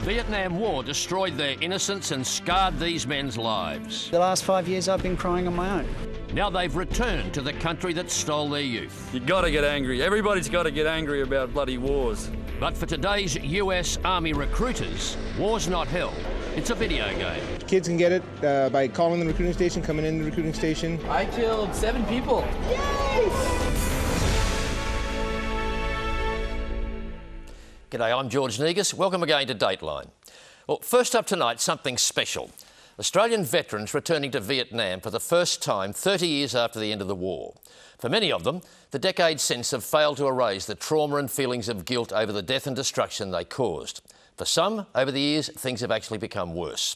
Vietnam War destroyed their innocence and scarred these men's lives. The last 5 years I've been crying on my own. Now they've returned to the country that stole their youth. You gotta get angry. Everybody's gotta get angry about bloody wars. But for today's US Army recruiters, war's not hell. It's a video game. Kids can get it by calling the recruiting station, coming in the recruiting station. I killed 7 people. Yay! G'day, I'm George Negus. Welcome again to Dateline. Well, first up tonight, something special. Australian veterans returning to Vietnam for the first time 30 years after the end of the war. For many of them, the decades since have failed to erase the trauma and feelings of guilt over the death and destruction they caused. For some, over the years, things have actually become worse.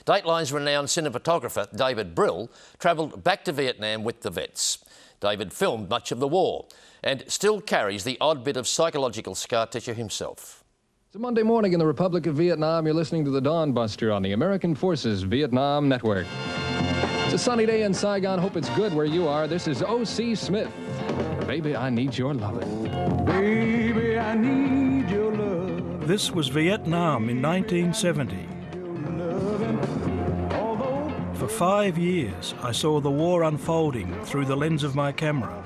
Dateline's renowned cinematographer, David Brill, travelled back to Vietnam with the vets. David filmed much of the war and still carries the odd bit of psychological scar tissue himself. It's a Monday morning in the Republic of Vietnam. You're listening to the Dawn Buster on the American Forces Vietnam Network. It's a sunny day in Saigon. Hope it's good where you are. This is O.C. Smith. Baby, I need your loving. Baby, I need your love. This was Vietnam in 1970. For 5 years, I saw the war unfolding through the lens of my camera.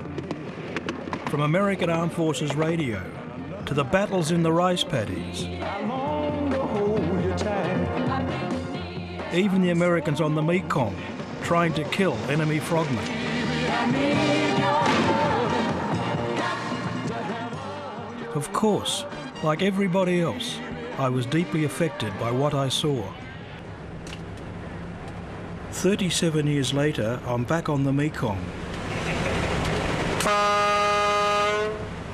From American Armed Forces radio to the battles in the rice paddies. Even the Americans on the Mekong trying to kill enemy frogmen. Of course, like everybody else, I was deeply affected by what I saw. 37 years later, I'm back on the Mekong.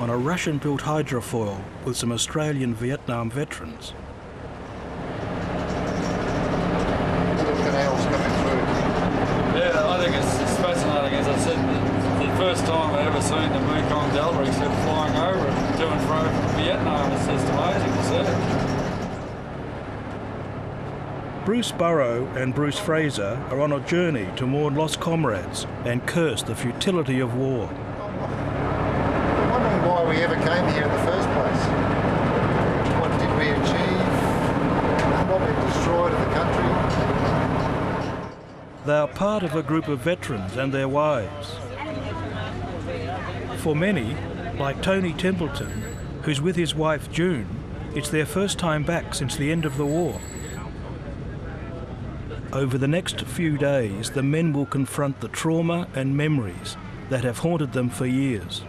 On a Russian-built hydrofoil with some Australian Vietnam veterans. Canals coming through. Yeah, I think it's fascinating. As I said, the first time I ever seen the Mekong Delta flying over it, to and fro from Vietnam, it's just amazing to see. Bruce Burrow and Bruce Fraser are on a journey to mourn lost comrades and curse the futility of war. Why we ever came here in the first place. What did we achieve? What we destroyed in the country? They are part of a group of veterans and their wives. For many, like Tony Templeton, who's with his wife June, it's their first time back since the end of the war. Over the next few days, the men will confront the trauma and memories that have haunted them for years.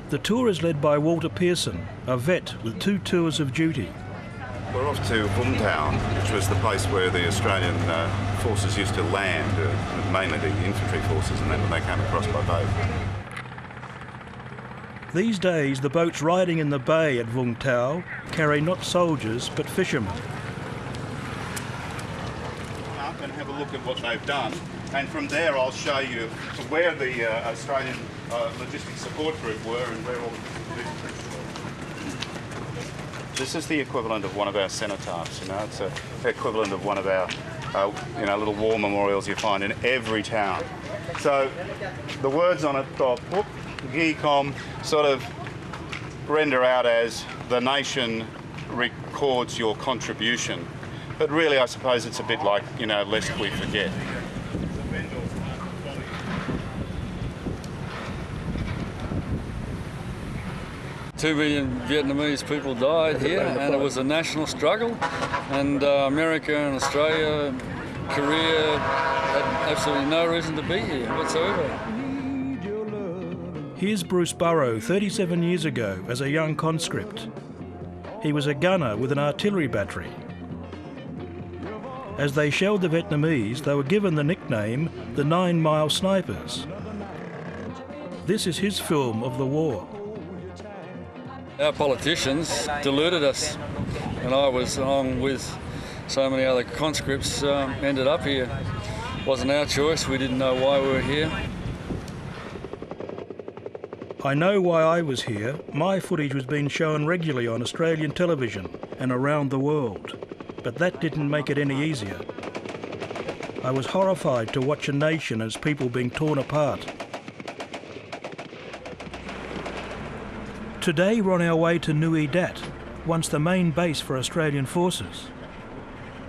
The tour is led by Walter Pearson, a vet with 2 tours of duty. We're off to Vung Tau, which was the place where the Australian forces used to land, mainly the infantry forces, and then when they came across by boat. These days, the boats riding in the bay at Vung Tau carry not soldiers, but fishermen. Up and have a look at what they've done, and from there I'll show you where the Australian Logistics Support Group were and where all the troops were. This is the equivalent of one of our cenotaphs, it's the equivalent of one of our little war memorials you find in every town. So the words on it, GICOM, sort of render out as the nation records your contribution. But really, I suppose it's a bit like, lest we forget. 2 million Vietnamese people died here, and it was a national struggle, and America and Australia, Korea had absolutely no reason to be here whatsoever. Here's Bruce Burrow 37 years ago as a young conscript. He was a gunner with an artillery battery. As they shelled the Vietnamese, they were given the nickname the 9 Mile Snipers. This is his film of the war. Our politicians deluded us, and I was, along with so many other conscripts, ended up here. It wasn't our choice, we didn't know why we were here. I know why I was here. My footage was being shown regularly on Australian television and around the world, but that didn't make it any easier. I was horrified to watch a nation and its people being torn apart. Today we're on our way to Nui Dat, once the main base for Australian forces.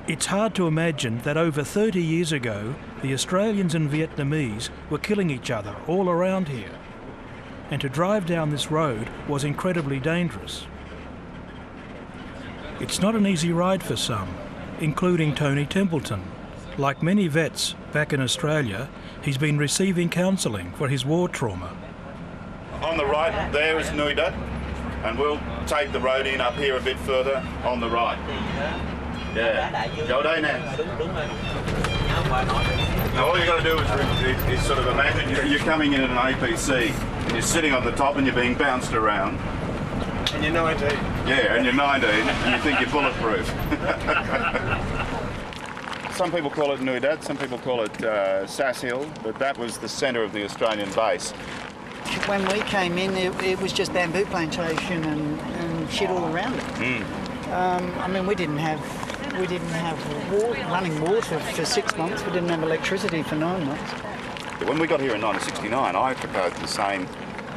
It's hard to imagine that over 30 years ago, the Australians and Vietnamese were killing each other all around here. And to drive down this road was incredibly dangerous. It's not an easy ride for some, including Tony Templeton. Like many vets back in Australia, he's been receiving counselling for his war trauma. On the right there is Nui Dat, and we'll take the road in up here a bit further on the right. Yeah. Go down now. Now all you got to do is sort of imagine you're coming in an APC, and you're sitting on the top and you're being bounced around. And you're 19. Yeah, and you're 19 and you think you're bulletproof. Some people call it Nui Dat, some people call it Sass Hill, but that was the centre of the Australian base. When we came in, it was just bamboo plantation and shit all around it. I mean, we didn't have running water for 6 months. We didn't have electricity for 9 months. When we got here in 1969, I proposed the same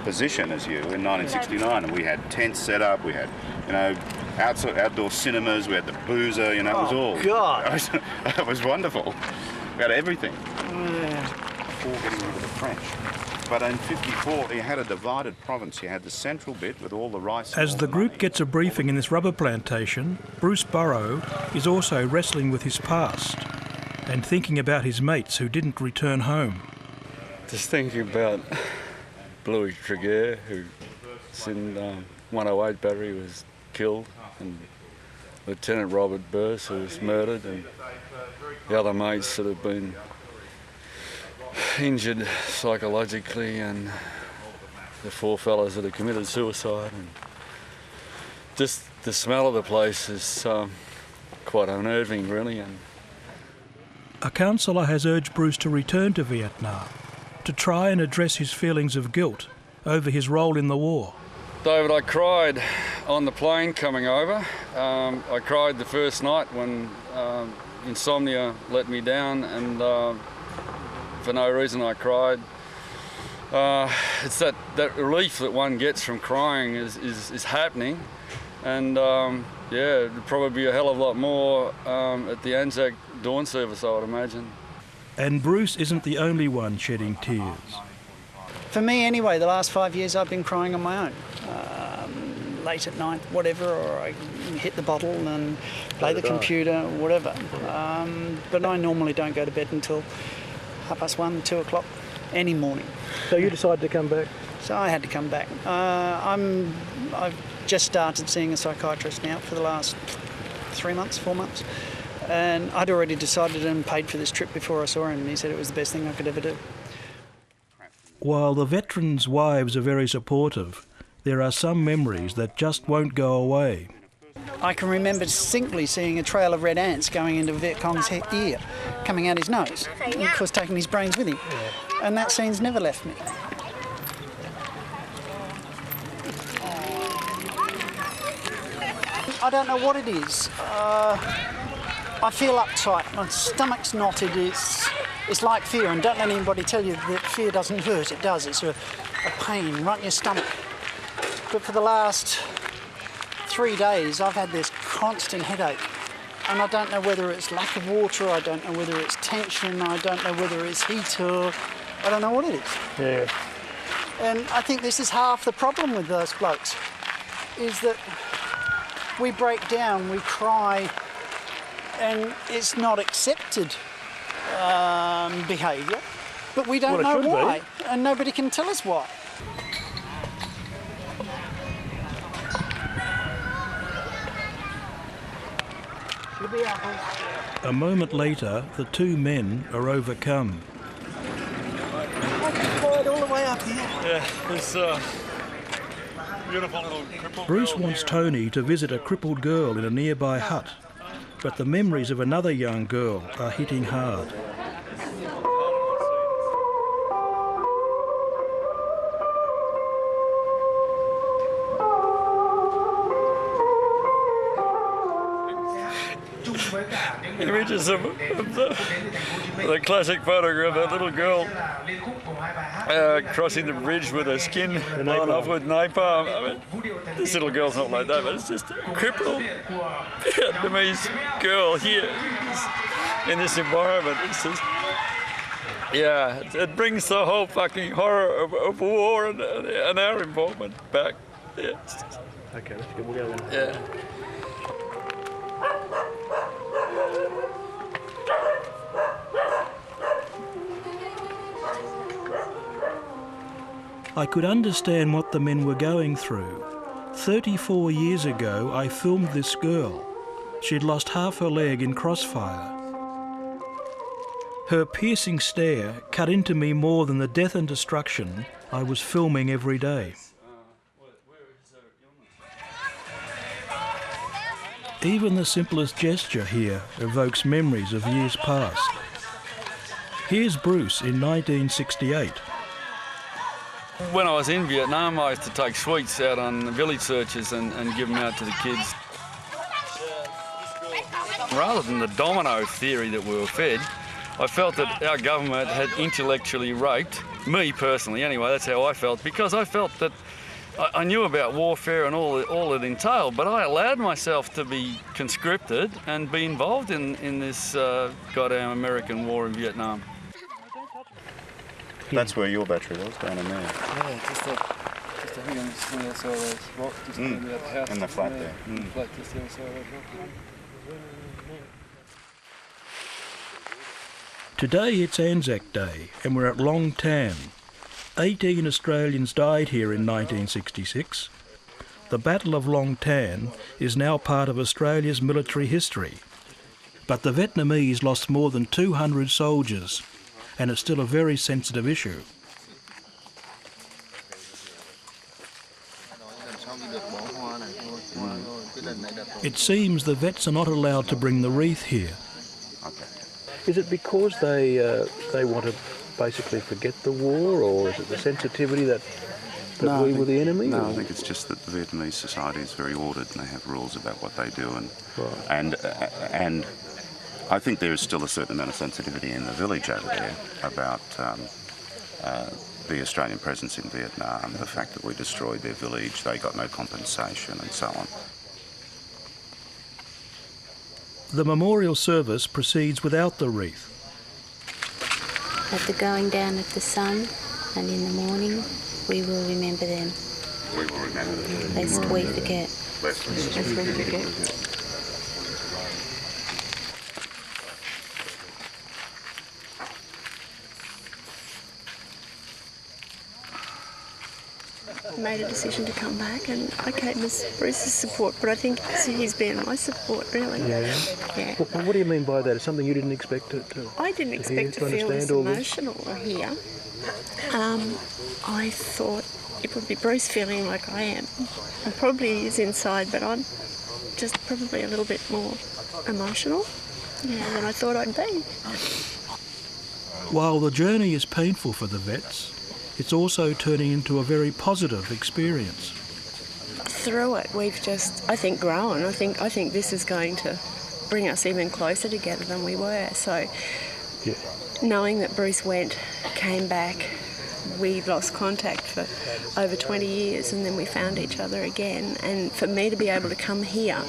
position as you in 1969, and we had tents set up. We had, outdoor cinemas. We had the boozer. It was all. God! It was wonderful. We had everything. Before getting rid of the French. But in '54, you had a divided province. You had the central bit with all the rice. As the group gets a briefing in this rubber plantation, Bruce Burrow is also wrestling with his past and thinking about his mates who didn't return home. Just thinking about Bluey Tregear, who's in 108 Battery, was killed, and Lieutenant Robert Burse, who was murdered, and the other mates that have been injured psychologically, and the 4 fellows that have committed suicide. And just the smell of the place is quite unnerving, really. And a counsellor has urged Bruce to return to Vietnam to try and address his feelings of guilt over his role in the war. David, I cried on the plane coming over. I cried the first night when insomnia let me down, and for no reason I cried. It's that relief that one gets from crying is happening, and it'd probably be a hell of a lot more at the Anzac dawn service, I would imagine. And Bruce isn't the only one shedding tears. For me anyway, the last 5 years I've been crying on my own. Late at night, whatever, or I hit the bottle and play the computer, whatever. But I normally don't go to bed until 1:30, 2 o'clock any morning. So you decided to come back? So I had to come back. I've just started seeing a psychiatrist now for the last 3 months, 4 months. And I'd already decided and paid for this trip before I saw him, and he said it was the best thing I could ever do. While the veterans' wives are very supportive, there are some memories that just won't go away. I can remember distinctly seeing a trail of red ants going into Viet Cong's ear, coming out his nose, and of course taking his brains with him. And that scene's never left me. I don't know what it is. I feel uptight, my stomach's knotted, it's like fear, and don't let anybody tell you that fear doesn't hurt, it does. It's a pain right in your stomach. But for the last 3 days I've had this constant headache, and I don't know whether it's lack of water, I don't know whether it's tension, I don't know whether it's heat, or I don't know what it is. Yeah. And I think this is half the problem with those blokes, is that we break down, we cry, and it's not accepted behaviour, but we don't know why, and nobody can tell us why. A moment later, the 2 men are overcome. I cried all the way up here. Yeah, this beautiful little crippled Bruce girl wants here. Tony to visit a crippled girl in a nearby hut, but the memories of another young girl are hitting hard. images of the classic photograph of a little girl crossing the bridge with her skin blown off with napalm. I mean, this little girl's not like that, but it's just a crippled Vietnamese girl here in this environment. It's just, yeah, it brings the whole fucking horror of war and our involvement back. Yeah. Okay, that's good. We'll go then. Yeah. I could understand what the men were going through. 34 years ago, I filmed this girl. She'd lost half her leg in crossfire. Her piercing stare cut into me more than the death and destruction I was filming every day. Even the simplest gesture here evokes memories of years past. Here's Bruce in 1968. When I was in Vietnam, I used to take sweets out on village searches and give them out to the kids. Rather than the domino theory that we were fed, I felt that our government had intellectually raped me personally. Anyway, that's how I felt, because I felt that I knew about warfare and all it entailed, but I allowed myself to be conscripted and be involved in this goddamn American war in Vietnam. That's where your battery was, down in there. Yeah, just I think I'm just on the other side of those rocks, just about the house. In the flat there. Flat just the other side of those rocks. Today it's Anzac Day and we're at Long Tan. 18 Australians died here in 1966. The Battle of Long Tan is now part of Australia's military history. But the Vietnamese lost more than 200 soldiers, and it's still a very sensitive issue. It seems the vets are not allowed to bring the wreath here. Is it because they want to basically forget the war, or is it the sensitivity that we were the enemy? No, I think it's just that the Vietnamese society is very ordered and they have rules about what they do, and I think there is still a certain amount of sensitivity in the village over there about the Australian presence in Vietnam, the fact that we destroyed their village, they got no compensation, and so on. The memorial service proceeds without the wreath. At the going down of the sun and in the morning, we will remember them. We will remember them. Lest we forget. Lest we forget. Made a decision to come back, and I came as Bruce's support, but I think he's been my support, really. Yeah. Well, what do you mean by that? It's something you didn't expect to I didn't expect to feel this emotional here. I thought it would be Bruce feeling like I am. And probably is inside, but I'm just probably a little bit more emotional than I thought I'd be. While the journey is painful for the vets, it's also turning into a very positive experience. Through it, we've just, I think, grown. I think this is going to bring us even closer together than we were. So, knowing that Bruce came back, we lost contact for over 20 years, and then we found each other again. And for me to be able to come here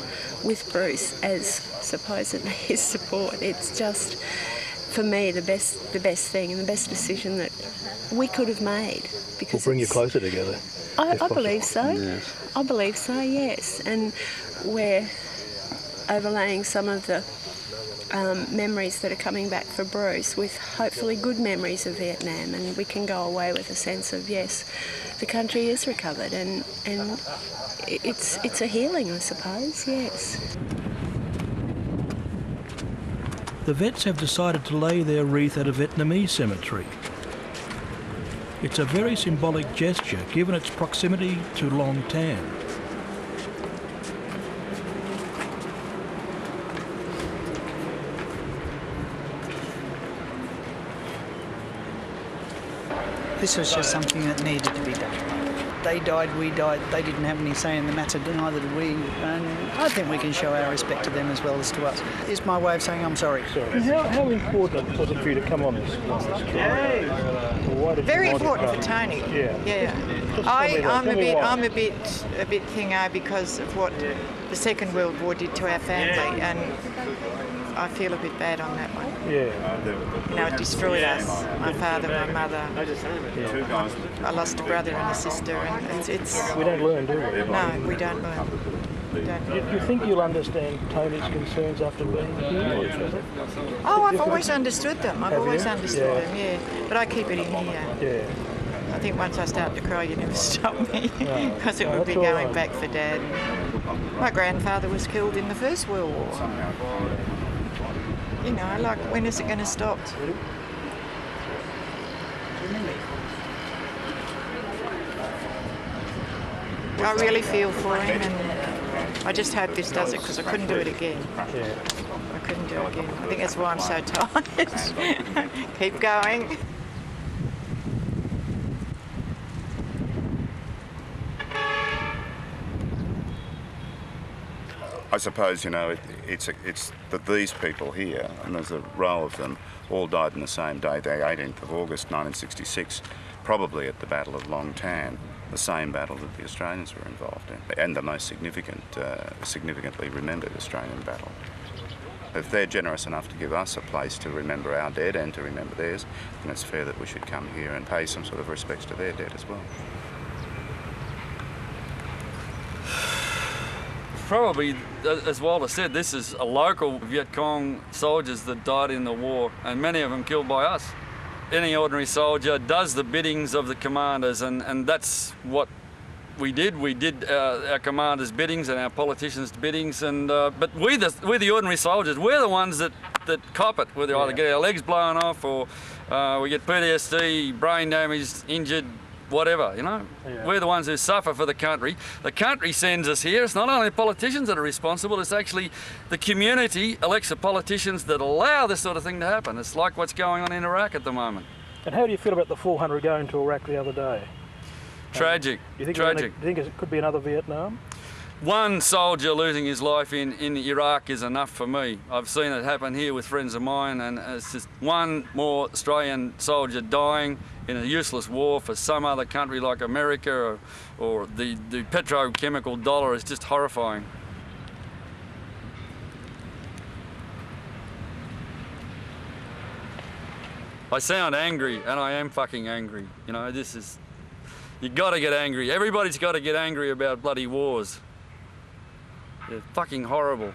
with Bruce as supposedly his support, it's just, for me, the best thing and the best decision that we could have made. Because will bring you closer together. I believe so. Yes. I believe so, yes. And we're overlaying some of the memories that are coming back for Bruce with hopefully good memories of Vietnam, and we can go away with a sense of, yes, the country is recovered, and it's a healing, I suppose, yes. The vets have decided to lay their wreath at a Vietnamese cemetery. It's a very symbolic gesture given its proximity to Long Tan. This was just something that needed to be done. they died, we died. They didn't have any say in the matter, neither did we. And I think we can show our respect to them as well as to us. It's my way of saying I'm sorry. How important was it for you to come on this tour? Very important for Tony. Yeah. I'm a bit thingo because of what the Second World War did to our family, and I feel a bit bad on that one. Yeah. You know, it destroyed us. My father, my mother. I lost a brother and a sister, and it's. We don't learn, do we? No, we don't learn. Do you think you'll understand Tony's concerns after being here? Oh, I've always understood them. I've always understood them, yeah. But I keep it in here. Yeah. I think once I start to cry, you never stop me, because it would be going back for Dad. My grandfather was killed in the First World War. You know, like, when is it going to stop? I really feel for him, and I just hope this does it, because I couldn't do it again. I couldn't do it again. I think that's why I'm so tired. Keep going. I suppose, you know, it's that these people here, and there's a row of them, all died on the same day, the 18th of August 1966, probably at the Battle of Long Tan, the same battle that the Australians were involved in, and the most significantly remembered Australian battle. If they're generous enough to give us a place to remember our dead and to remember theirs, then it's fair that we should come here and pay some sort of respects to their dead as well. Probably, as Walter said, this is a local Viet Cong soldiers that died in the war, and many of them killed by us. Any ordinary soldier does the biddings of the commanders, and that's what we did. We did our commanders' biddings and our politicians' biddings, and but we're the ordinary soldiers. We're the ones that cop it. We either get our legs blown off, or we get PTSD, brain damage, injured, whatever, you know. We're the ones who suffer for the country. The country sends us here. It's not only politicians that are responsible, it's actually the community elects the politicians that allow this sort of thing to happen. It's like what's going on in Iraq at the moment. And how do you feel about the 400 going to Iraq the other day? Tragic. Do you think it could be another Vietnam? One soldier losing his life in Iraq is enough for me. I've seen it happen here with friends of mine, and it's just one more Australian soldier dying in a useless war for some other country like America, or the petrochemical dollar is just horrifying. I sound angry, and I am fucking angry. You know, this is... You gotta get angry. Everybody's gotta get angry about bloody wars. They're fucking horrible.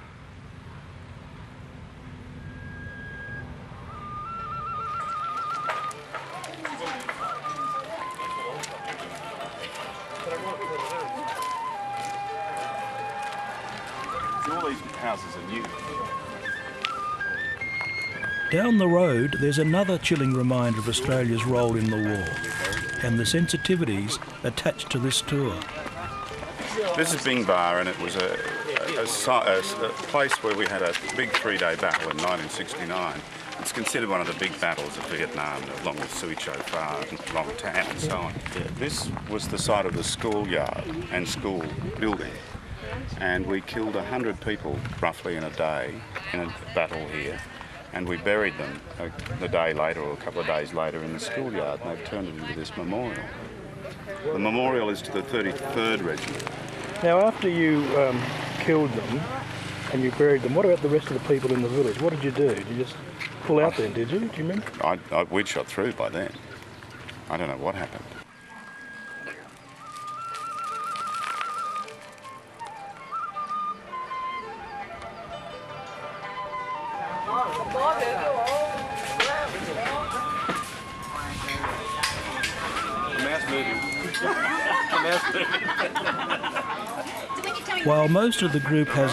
All these houses are new. Down the road, there's another chilling reminder of Australia's role in the war and the sensitivities attached to this tour. This is Bing Ba, and it was a place where we had a big three-day battle in 1969. It's considered one of the big battles of Vietnam, along with Sui Cho Pha and Long Tan and so on. This was the site of the schoolyard and school building, and we killed 100 people roughly in a day in a battle here. And we buried them the day later, or a couple of days later, in the schoolyard, and they've turned it into this memorial. The memorial is to the 33rd Regiment. Now, after you killed them and you buried them, what about the rest of the people in the village? What did you do? Did you just pull out then, did you? Do you remember? We'd shot through by then. I don't know what happened. While most of the group has